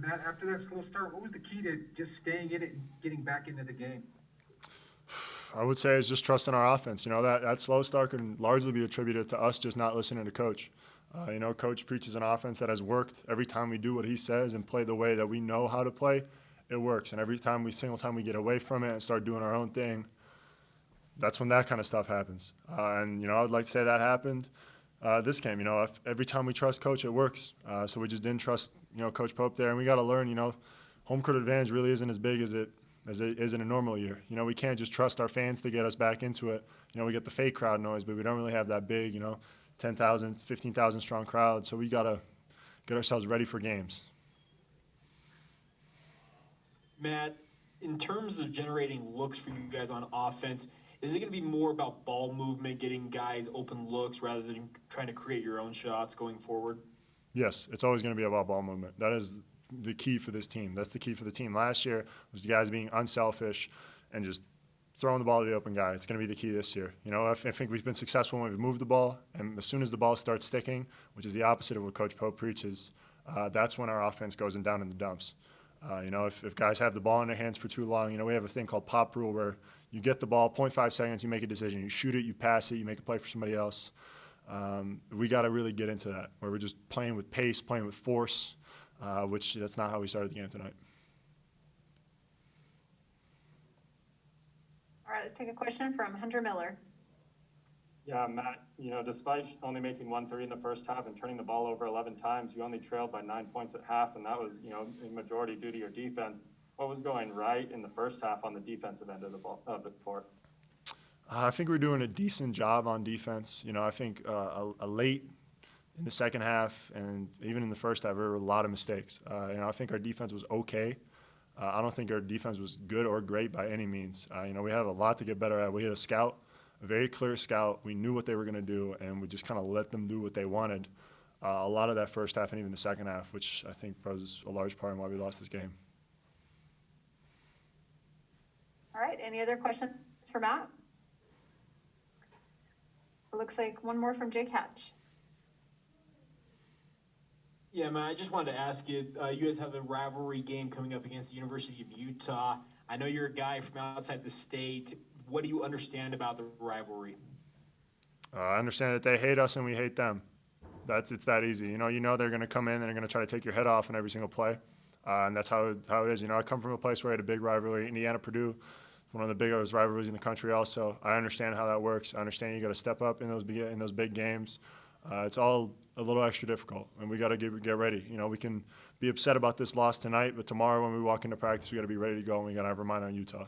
Matt, after that slow start, what was the key to just staying in it and getting back into the game? I would say it's just trusting our offense. That slow start can largely be attributed to us just not listening to Coach. Coach preaches an offense that has worked. Every time we do what he says and play the way that we know how to play, it works. And every single time we get away from it and start doing our own thing, that's when that kind of stuff happens. I would like to say that happened this game. Every time we trust Coach, it works. So we just didn't trust, Coach Pope there. And we got to learn, home court advantage really isn't as big as it is in a normal year. We can't just trust our fans to get us back into it. We get the fake crowd noise, but we don't really have that big, 10,000, 15,000 strong crowd. So we got to get ourselves ready for games. Matt, in terms of generating looks for you guys on offense, is it going to be more about ball movement, getting guys open looks rather than trying to create your own shots going forward? Yes, it's always going to be about ball movement. That is the key for this team. That's the key for the team. Last year was the guys being unselfish and just throwing the ball to the open guy. It's going to be the key this year. I think we've been successful when we've moved the ball, and as soon as the ball starts sticking, which is the opposite of what Coach Pope preaches, that's when our offense goes down in the dumps. If guys have the ball in their hands for too long, we have a thing called pop rule where you get the ball, 0.5 seconds, you make a decision. You shoot it, you pass it, you make a play for somebody else. We got to really get into that, where we're just playing with pace, playing with force, which that's not how we started the game tonight. All right, let's take a question from Hunter Miller. Yeah, Matt, despite only making 1 3 in the first half and turning the ball over 11 times, you only trailed by 9 points at half, and that was, a majority due to your defense. What was going right in the first half on the defensive end of the court? I think we're doing a decent job on defense. I think a late in the second half and even in the first half, there were a lot of mistakes. I think our defense was okay. I don't think our defense was good or great by any means. We have a lot to get better at. We had a very clear scout. We knew what they were going to do, and we just kind of let them do what they wanted. A lot of that first half and even the second half, which I think was a large part in why we lost this game. All right, any other questions for Matt? It looks like one more from Jake Hatch. Yeah, Matt, I just wanted to ask you, you guys have a rivalry game coming up against the University of Utah. I know you're a guy from outside the state. What do you understand about the rivalry? I understand that they hate us and we hate them. It's that easy. They're going to come in and they're going to try to take your head off in every single play. And that's how it is. I come from a place where I had a big rivalry. Indiana-Purdue, one of the biggest rivalries in the country also. I understand how that works. I understand you got to step up in those big games. It's all a little extra difficult, and we got to get ready. We can be upset about this loss tonight, but tomorrow when we walk into practice, we got to be ready to go, and we got to have our mind on Utah.